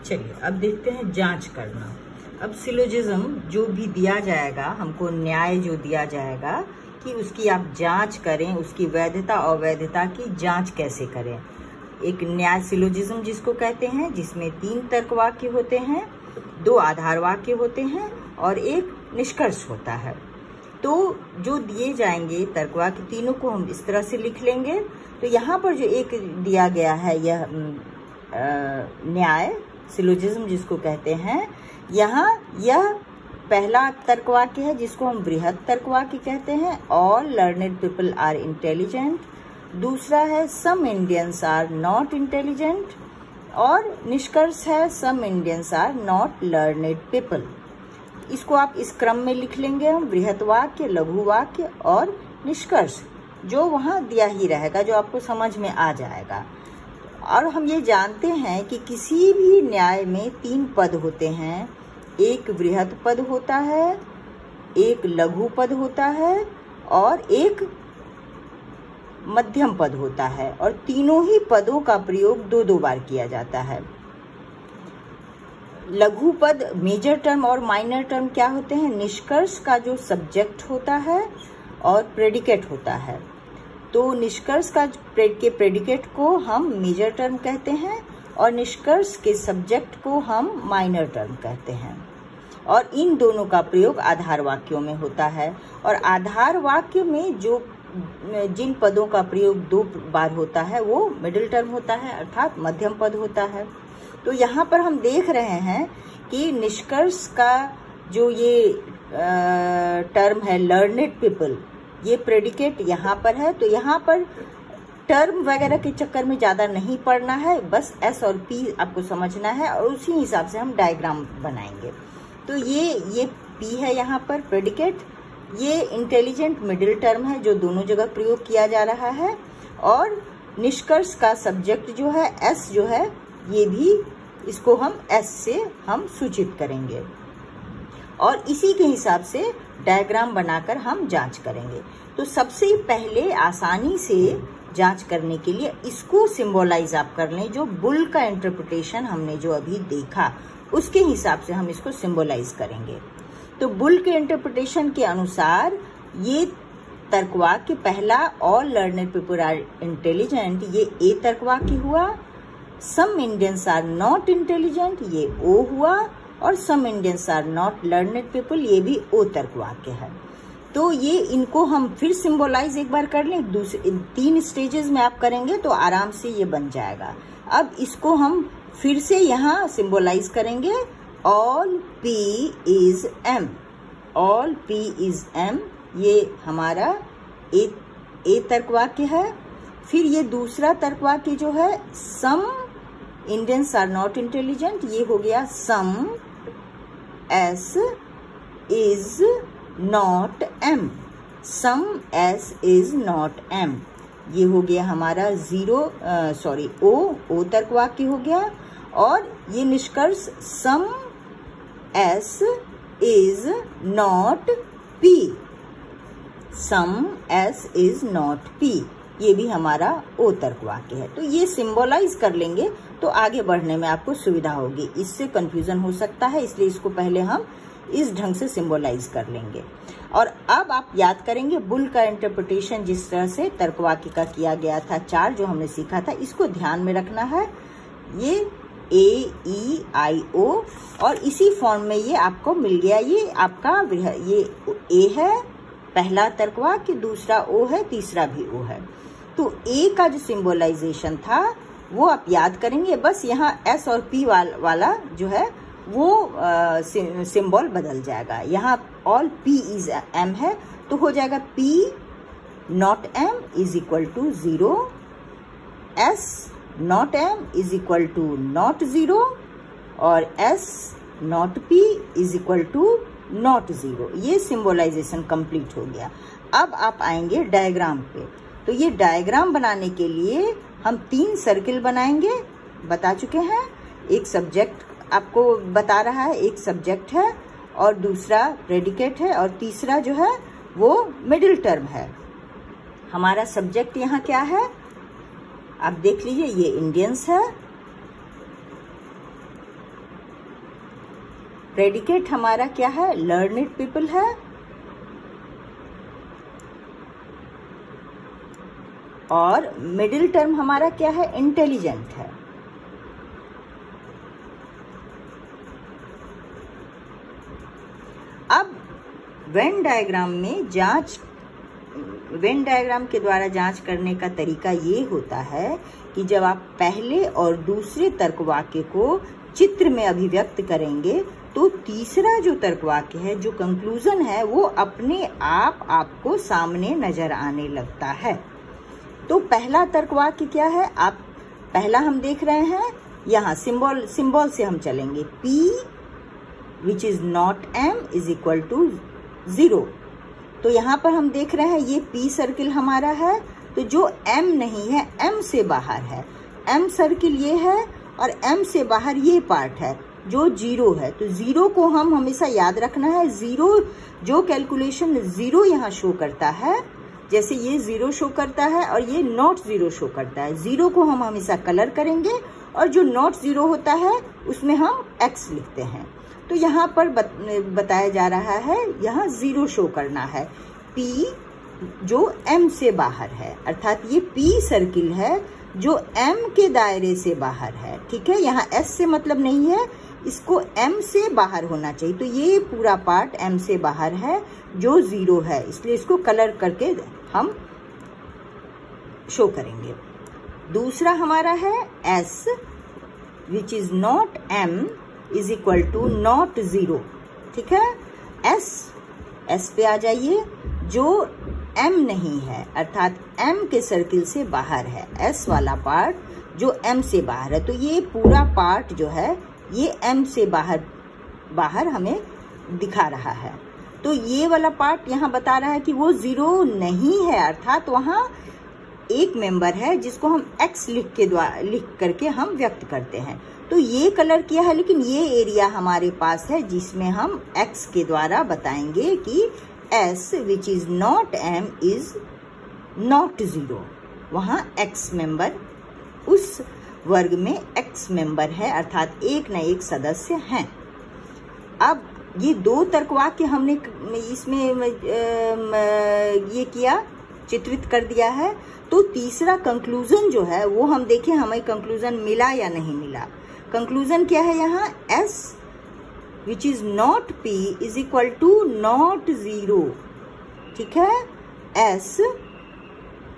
चलिए अब देखते हैं जांच करना। अब सिलोजिज्म जो भी दिया जाएगा, हमको न्याय जो दिया जाएगा कि उसकी आप जांच करें, उसकी वैधता अवैधता की जांच कैसे करें। एक न्याय सिलोजिज्म जिसको कहते हैं, जिसमें 3 तर्क वाक्य होते हैं, 2 आधार वाक्य होते हैं और 1 निष्कर्ष होता है। तो जो दिए जाएंगे तर्क वाक्य तीनों को हम इस तरह से लिख लेंगे। तो यहाँ पर जो एक दिया गया है यह न्याय सिलोजिज्म जिसको कहते हैं, यहाँ यह पहला तर्क वाक्य है जिसको हम बृहद तर्क वाक्य कहते हैं, all learned people are intelligent. दूसरा है some Indians are not intelligent और निष्कर्ष है some Indians are not learned people. इसको आप इस क्रम में लिख लेंगे हम, बृहद वाक्य, लघु वाक्य और निष्कर्ष, जो वहां दिया ही रहेगा, जो आपको समझ में आ जाएगा। और हम ये जानते हैं कि किसी भी न्याय में 3 पद होते हैं, एक बृहद पद होता है, एक लघु पद होता है और एक मध्यम पद होता है, और तीनों ही पदों का प्रयोग 2-2 बार किया जाता है। लघु पद मेजर टर्म और माइनर टर्म क्या होते हैं? निष्कर्ष का जो सब्जेक्ट होता है और प्रेडिकेट होता है। तो निष्कर्ष का के प्रेडिकेट को हम मेजर टर्म कहते हैं और निष्कर्ष के सब्जेक्ट को हम माइनर टर्म कहते हैं। और इन दोनों का प्रयोग आधार वाक्यों में होता है। और आधार वाक्य में जो जिन पदों का प्रयोग 2 बार होता है वो मिडिल टर्म होता है, अर्थात मध्यम पद होता है। तो यहाँ पर हम देख रहे हैं कि निष्कर्ष का जो ये टर्म है लर्नेड पीपल, ये प्रेडिकेट यहाँ पर है। तो यहाँ पर टर्म वगैरह के चक्कर में ज्यादा नहीं पड़ना है, बस एस और पी आपको समझना है और उसी हिसाब से हम डायग्राम बनाएंगे। तो ये पी है यहाँ पर प्रेडिकेट, ये इंटेलिजेंट मिडिल टर्म है जो दोनों जगह प्रयोग किया जा रहा है, और निष्कर्ष का सब्जेक्ट जो है एस जो है, ये भी इसको हम एस से हम सूचित करेंगे और इसी के हिसाब से डायग्राम बनाकर हम जांच करेंगे। तो सबसे पहले आसानी से जांच करने के लिए इसको सिंबलाइज आप कर लें। जो बुल का इंटरप्रिटेशन हमने जो अभी देखा उसके हिसाब से हम इसको सिंबलाइज करेंगे। तो बुल के इंटरप्रिटेशन के अनुसार ये तर्कवाक्य पहला all learned people are intelligent, ये ए तर्कवाक्य हुआ। Some Indians are not intelligent, ये ओ हुआ। और some Indians are not learned people, ये भी ओ तर्कवाक्य है। तो ये इनको हम फिर सिंबलाइज एक बार कर लें, दूसरे 3 स्टेजेस में आप करेंगे तो आराम से ये बन जाएगा। अब इसको हम फिर से यहाँ सिंबलाइज करेंगे, all P is M, all P is M, ये हमारा ए तर्कवाक्य है। फिर ये दूसरा तर्कवाक्य जो है some Indians are not intelligent, ये हो गया some S is not M, some S is not M, ये हो गया हमारा ओ तर्कवाक्य हो गया। और ये निष्कर्ष some S is not P, some S is not P, ये भी हमारा ओ तर्कवाक्य है। तो ये सिंबलाइज कर लेंगे तो आगे बढ़ने में आपको सुविधा होगी, इससे कंफ्यूजन हो सकता है, इसलिए इसको पहले हम इस ढंग से सिंबलाइज कर लेंगे। और अब आप याद करेंगे बुल का इंटरप्रिटेशन जिस तरह से तर्कवाक्य का किया गया था, 4 जो हमने सीखा था, इसको ध्यान में रखना है। ये ए ई आई ओ और इसी फॉर्म में ये आपको मिल गया। ये आपका ये ए है पहला तर्कवाक्य, दूसरा ओ है, तीसरा भी ओ है। तो ए का जो सिंबलाइजेशन था वो आप याद करेंगे, बस यहाँ एस और पी वाला जो है वो सिंबल बदल जाएगा। यहाँ ऑल पी इज एम है तो हो जाएगा P not M is equal to 0, S not M is equal to not 0 और S not P is equal to not 0। ये सिंबलाइजेशन कंप्लीट हो गया। अब आप आएंगे डायग्राम पे। तो ये डायग्राम बनाने के लिए हम 3 सर्किल बनाएंगे, बता चुके हैं। एक सब्जेक्ट आपको बता रहा है, एक सब्जेक्ट है और दूसरा प्रेडिकेट है और तीसरा जो है वो मिडिल टर्म है। हमारा सब्जेक्ट यहाँ क्या है आप देख लीजिए, ये इंडियंस है, प्रेडिकेट हमारा क्या है? लर्नड पीपल है, और मिडिल टर्म हमारा क्या है? इंटेलिजेंट है। अब वेन डायग्राम के द्वारा जांच करने का तरीका ये होता है कि जब आप पहले और दूसरे तर्क वाक्य को चित्र में अभिव्यक्त करेंगे तो तीसरा जो तर्क वाक्य है, जो कंक्लूजन है, वो अपने आप आपको सामने नजर आने लगता है। तो पहला तर्क वाक्य क्या है? पहला हम देख रहे हैं, यहाँ सिंबल से हम चलेंगे। P which is not M is equal to 0। तो यहाँ पर हम देख रहे हैं ये P सर्किल हमारा है, तो जो M नहीं है, M से बाहर है, M सर्किल ये है और M से बाहर ये पार्ट है जो 0 है। तो 0 को हम हमेशा याद रखना है। 0 जो कैलकुलेशन 0 यहाँ शो करता है, जैसे ये 0 शो करता है और ये नॉट 0 शो करता है, 0 को हम हमेशा कलर करेंगे और जो नॉट 0 होता है उसमें हम X लिखते हैं। तो यहाँ पर बताया जा रहा है, यहाँ 0 शो करना है, P जो M से बाहर है, अर्थात ये P सर्किल है जो M के दायरे से बाहर है। ठीक है, यहाँ S से मतलब नहीं है, इसको M से बाहर होना चाहिए। तो ये पूरा पार्ट M से बाहर है जो 0 है, इसलिए इसको कलर करके हम शो करेंगे। दूसरा हमारा है S which is not M is equal to not 0। ठीक है, S पे आ जाइए, जो M नहीं है, अर्थात M के सर्किल से बाहर है, S वाला पार्ट जो M से बाहर है। तो ये पूरा पार्ट जो है ये M से बाहर हमें दिखा रहा है। तो ये वाला पार्ट यहाँ बता रहा है कि वो 0 नहीं है, अर्थात वहाँ एक मेंबर है जिसको हम X लिख करके हम व्यक्त करते हैं। तो ये कलर किया है, लेकिन ये एरिया हमारे पास है जिसमें हम X के द्वारा बताएंगे कि S which is not M is not 0। वहाँ X मेंबर, उस वर्ग में X मेंबर है, अर्थात एक न एक सदस्य हैं। अब ये 2 तर्क वाक्य हमने इसमें ये किया, चित्रित कर दिया है। तो तीसरा कंक्लूजन जो है वो हम देखें हमें कंक्लूजन मिला या नहीं मिला। कंक्लूजन क्या है यहाँ? S which is not P is equal to not 0। ठीक है, S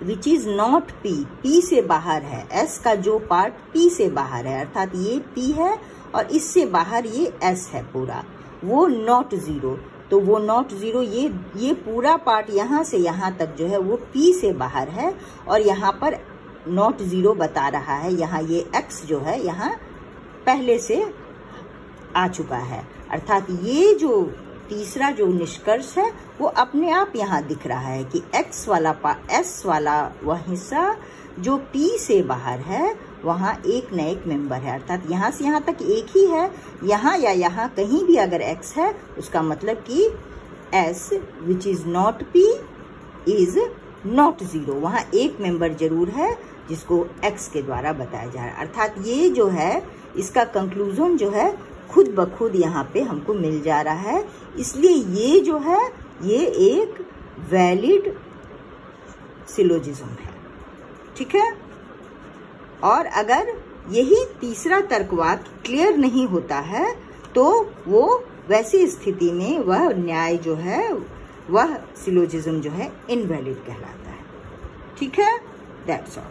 which is not P से बाहर है, S का जो पार्ट P से बाहर है, अर्थात ये P है और इससे बाहर ये S है पूरा, वो नॉट 0। तो वो नॉट 0, ये पूरा पार्ट यहाँ से यहाँ तक जो है वो P से बाहर है और यहाँ पर नॉट 0 बता रहा है। यहाँ ये X जो है यहाँ पहले से आ चुका है, अर्थात ये जो तीसरा जो निष्कर्ष है वो अपने आप यहाँ दिख रहा है कि S वाला वह हिस्सा जो P से बाहर है वहाँ एक न एक मेंबर है, अर्थात यहाँ से यहाँ तक एक ही है। यहाँ या यहाँ कहीं भी अगर X है उसका मतलब कि S which is not P is not 0, वहाँ एक मेंबर जरूर है जिसको X के द्वारा बताया जा रहा है। अर्थात ये जो है इसका कंक्लूजन जो है खुद ब खुद यहाँ पे हमको मिल जा रहा है, इसलिए ये जो है ये एक वैलिड सिलोजिज्म है। ठीक है, और अगर यही तीसरा तर्कवाक्य क्लियर नहीं होता है तो वो वैसी स्थिति में वह न्याय जो है, वह सिलोजिज्म जो है इनवैलिड कहलाता है। ठीक है, दैट्स ऑल।